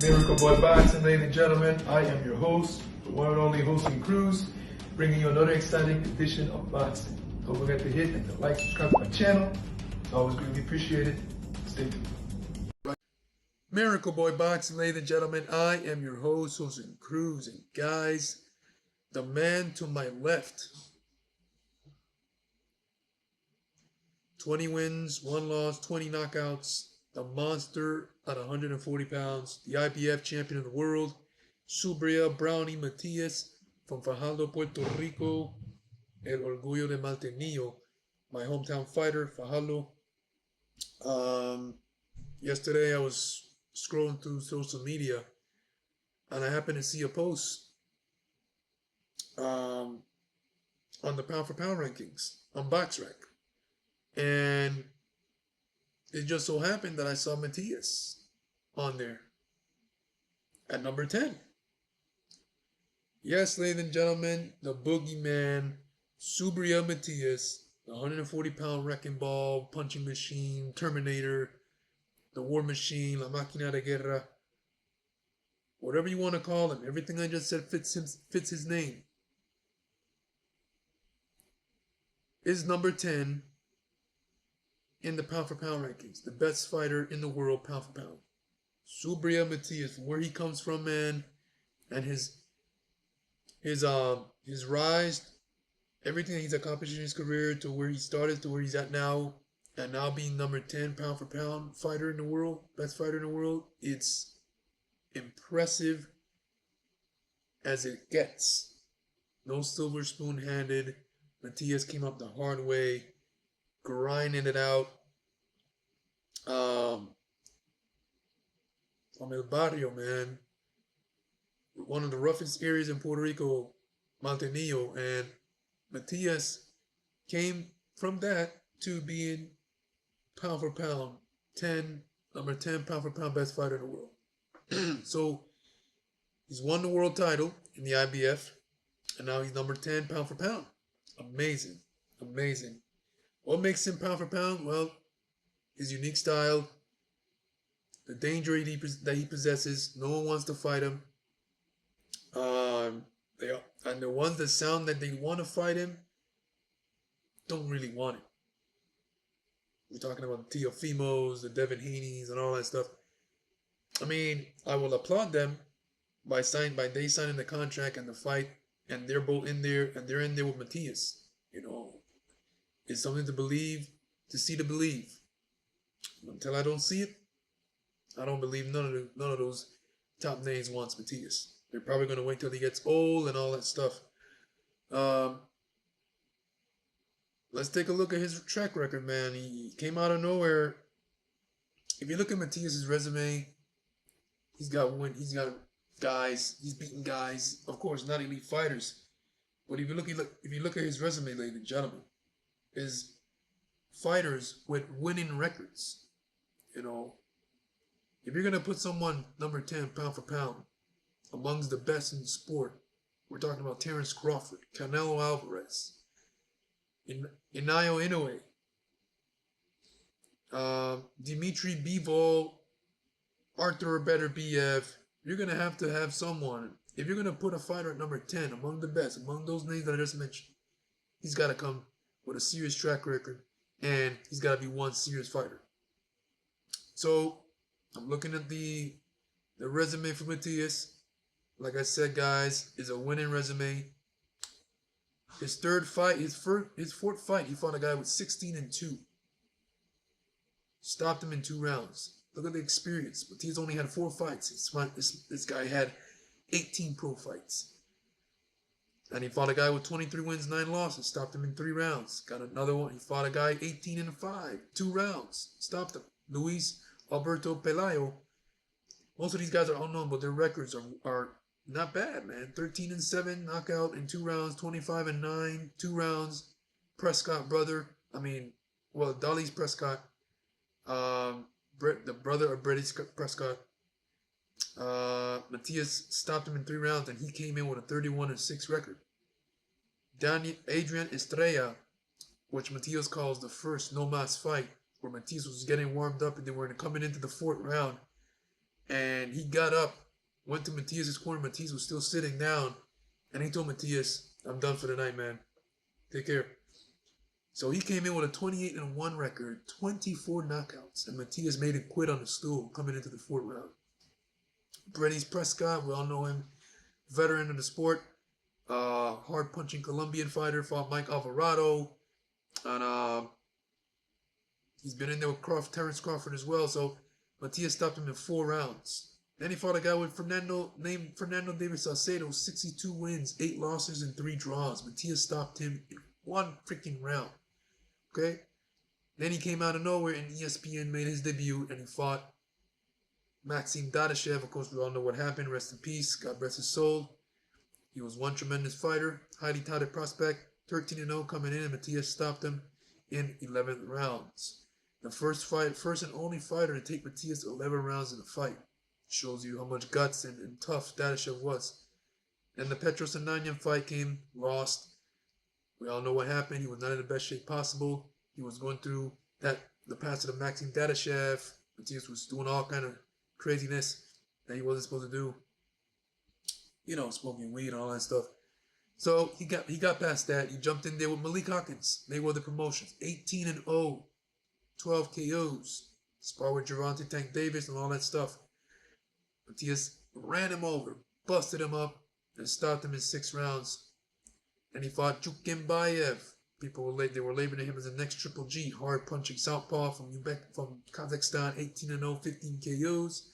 Miracle Boy Boxing, ladies and gentlemen. I am your host, the one and only hosting Cruz, bringing you another exciting edition of boxing. Don't forget to hit and to like, subscribe to my channel. It's always greatly appreciated. Stay tuned. Miracle Boy Boxing, ladies and gentlemen. I am your host, hosting Cruz, and guys, the man to my left, 20 wins, 1 loss, 20 knockouts. The monster at 140 pounds, the IBF champion of the world, Subriel Matias from Fajardo, Puerto Rico, El Orgullo de Maltenillo, my hometown fighter, Fajardo. Yesterday I was scrolling through social media and I happened to see a post on the pound for pound rankings on BoxRec. And it just so happened that I saw Matias on there at number 10. Yes, ladies and gentlemen, the boogeyman, Subriel Matias, the 140-pound wrecking ball, punching machine, Terminator, the war machine, La Máquina de Guerra, whatever you want to call him. Everything I just said fits his name. Is number 10 in the pound for pound rankings, the best fighter in the world, pound for pound. Subriel Matias, from where he comes from, man, and his rise, everything that he's accomplished in his career to where he started to where he's at now, and now being number 10 pound for pound fighter in the world, best fighter in the world, it's impressive as it gets. No silver spoon handed. Matias came up the hard way, grinding it out. From El Barrio, man. One of the roughest areas in Puerto Rico, Maltenillo, and Matias came from that to being pound for pound, number 10 pound for pound best fighter in the world. So he's won the world title in the IBF, and now he's number 10 pound for pound. Amazing, amazing. What makes him pound for pound? Well, his unique style, the danger that he possesses. No one wants to fight him. And the ones that sound that they want to fight him don't really want it. We're talking about the Teofimos, the Devin Haney's, and all that stuff. I mean, I will applaud them by they signing the contract and the fight, and they're both in there, and they're in there with Matias. You know, it's something to believe, to see to believe. Until I don't see it, I don't believe none of those top names wants Matias. They're probably going to wait till he gets old and all that stuff. Let's take a look at his track record, man. He came out of nowhere. If you look at Matias's resume, he's got guys. He's beaten guys. Of course, not elite fighters. But if you look at his resume, ladies and gentlemen, is fighters with winning records. You know, if you're gonna put someone number 10 pound for pound amongst the best in the sport, we're talking about Terence Crawford, Canelo Alvarez, Inayo Inoue, Dimitri Bivol, Arthur Beterbiev. You're gonna have to have someone. If you're gonna put a fighter at number 10 among the best, among those names that I just mentioned, he's got to come with a serious track record, and he's got to be one serious fighter. So I'm looking at the resume for Matias. Like I said, guys, is a winning resume. His third fight, his fourth fight, he fought a guy with 16-2. Stopped him in 2 rounds. Look at the experience. Matias only had 4 fights. This guy had 18 pro fights. And he fought a guy with 23 wins, 9 losses. Stopped him in 3 rounds. Got another one. He fought a guy 18-5, 2 rounds. Stopped him. Luis Alberto Pelayo. Most of these guys are unknown, but their records are not bad, man. 13-7, knockout in 2 rounds. 25-9, 2 rounds. Prescott brother. Dolly's Prescott. The brother of Brady Prescott. Matias stopped him in 3 rounds, and he came in with a 31-6 record. Adrian Estrella, which Matias calls the first no mas fight, where Matias was getting warmed up and they were coming into the 4th round, And he got up, went to Matias's corner. Matias was still sitting down. And he told Matias, I'm done for the night, man. Take care. So he came in with a 28-1 record, 24 knockouts. And Matias made him quit on the stool coming into the fourth round. Brenes Prescott, we all know him, veteran of the sport. Hard-punching Colombian fighter, fought Mike Alvarado. And he's been in there with Terrence Crawford as well. So Matias stopped him in 4 rounds. Then he fought a guy named Fernando David Salcedo, 62 wins, 8 losses, and 3 draws. Matias stopped him in 1 freaking round. Okay? Then he came out of nowhere and ESPN made his debut and he fought Maxim Dadashev. Of course, we all know what happened. Rest in peace. God rest his soul. He was one tremendous fighter, highly touted prospect, 13-0 coming in, and Matias stopped him in 11 rounds. The first and only fighter to take Matias 11 rounds in a fight. Shows you how much guts and tough Dadashev was. Then the Petros Ananyan fight came, lost. We all know what happened. He was not in the best shape possible. He was going through the pass of Maxim Dadashev. Matias was doing all kind of craziness that he wasn't supposed to do. You know, smoking weed and all that stuff. So he got past that. He jumped in there with Malik Hawkins, Mayweather Promotions, 18-0, 12 KOs, sparred with Gervonta Tank Davis and all that stuff. Matias ran him over, busted him up, and stopped him in 6 rounds. And he fought Jukimbayev. They were labeling him as the next Triple G, hard-punching southpaw from Kazakhstan, 18-0, 15 KOs.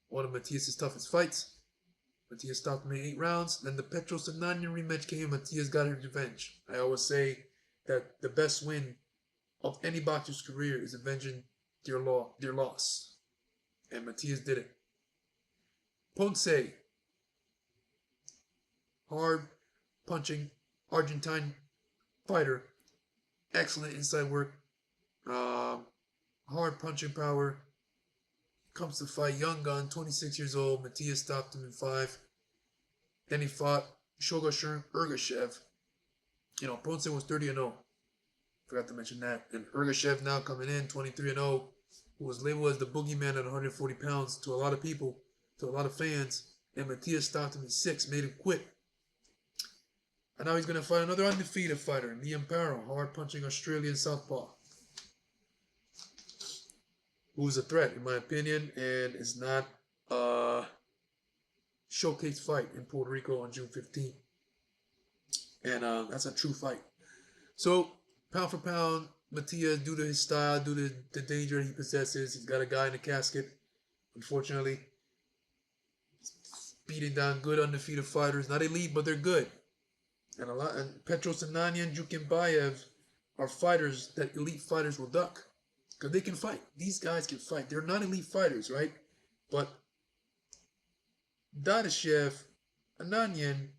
One of Matias' toughest fights. Matias stopped him in 8 rounds. Then the Petros Ananyan rematch came. Matias got his revenge. I always say that the best win of any boxer's career is avenging their loss. And Matias did it. Ponce, hard-punching Argentine fighter, excellent inside work, hard-punching power, comes to fight, young gun, 26 years old. Matias stopped him in 5. Then he fought Shogasher Ergashev. You know, Ponce was 30-0. Forgot to mention that. And Ergashev now coming in, 23-0, who was labeled as the boogeyman at 140 pounds to a lot of people, to a lot of fans. And Matias stopped him in 6, made him quit. And now he's going to fight another undefeated fighter, Liam Parrow, hard-punching Australian southpaw, who's a threat, in my opinion, and is not a showcase fight in Puerto Rico on June 15th. And that's a true fight. So, pound for pound, Matias, due to his style, due to the danger he possesses, he's got a guy in a casket, unfortunately. Beating down good undefeated fighters. Not elite, but they're good. And Petros Ananyan, Jukimbayev are fighters that elite fighters will duck. Because they can fight. These guys can fight. They're not elite fighters, right? But Dadashev, Ananyan,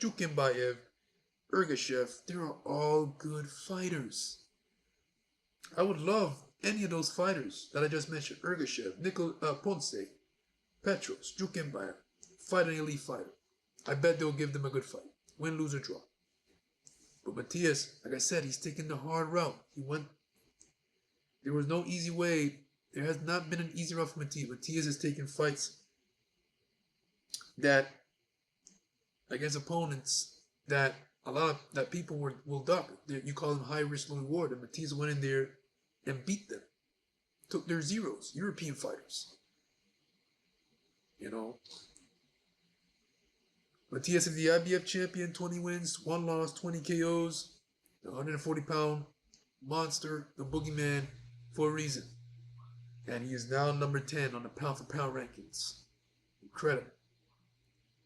Jukimbayev, Ergashev, they're all good fighters. I would love any of those fighters that I just mentioned. Ergashev, Ponce, Petros, Jukimbayev, fight an elite fighter. I bet they'll give them a good fight. Win, lose, or draw. But Matias, like I said, he's taking the hard route. There was no easy way. There has not been an easy route for Matias. Matias has taken fights that, against opponents that people will duck. You call them high risk, low reward. And Matias went in there and beat them. Took their zeros. European fighters. You know. Matias is the IBF champion, 20 wins, 1 loss, 20 KOs, the 140-pound monster, the boogeyman, for a reason. And he is now number 10 on the pound-for-pound rankings. Incredible.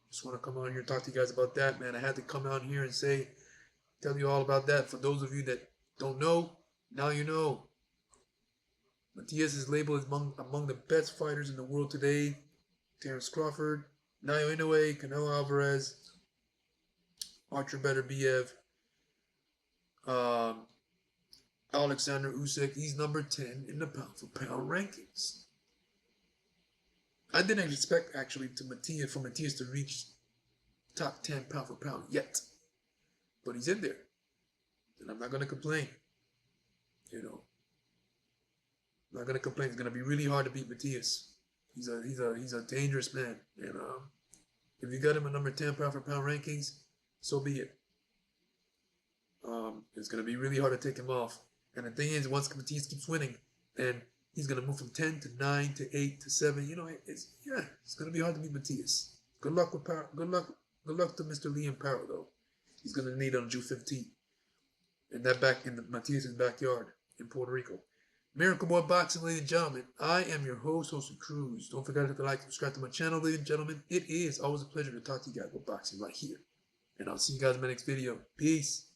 Just want to come out here and talk to you guys about that, man. I had to come out here and tell you all about that. For those of you that don't know, now you know. Matias is labeled as among the best fighters in the world today. Terrence Crawford, Nayo Inoue, Canelo Alvarez, Archer Beterbiev, Alexander Usyk. He's number 10 in the pound-for-pound rankings. I didn't expect, actually, for Matias to reach top 10 pound-for-pound yet. But he's in there. And I'm not going to complain. You know. I'm not going to complain. It's going to be really hard to beat Matias. He's a dangerous man, and if you got him at number 10 pound for pound rankings, so be it. It's gonna be really hard to take him off. And the thing is, once Matias keeps winning, then he's gonna move from 10 to 9 to 8 to 7. You know, it's gonna be hard to beat Matias. Good luck with power. Good luck to Mr. Lee in power though. He's gonna need on June 15th, in that back in Matias' backyard in Puerto Rico. Miracle Boy Boxing, ladies and gentlemen. I am your host, Jose Cruz. Don't forget to hit the like, subscribe to my channel, ladies and gentlemen. It is always a pleasure to talk to you guys about boxing right here. And I'll see you guys in my next video. Peace.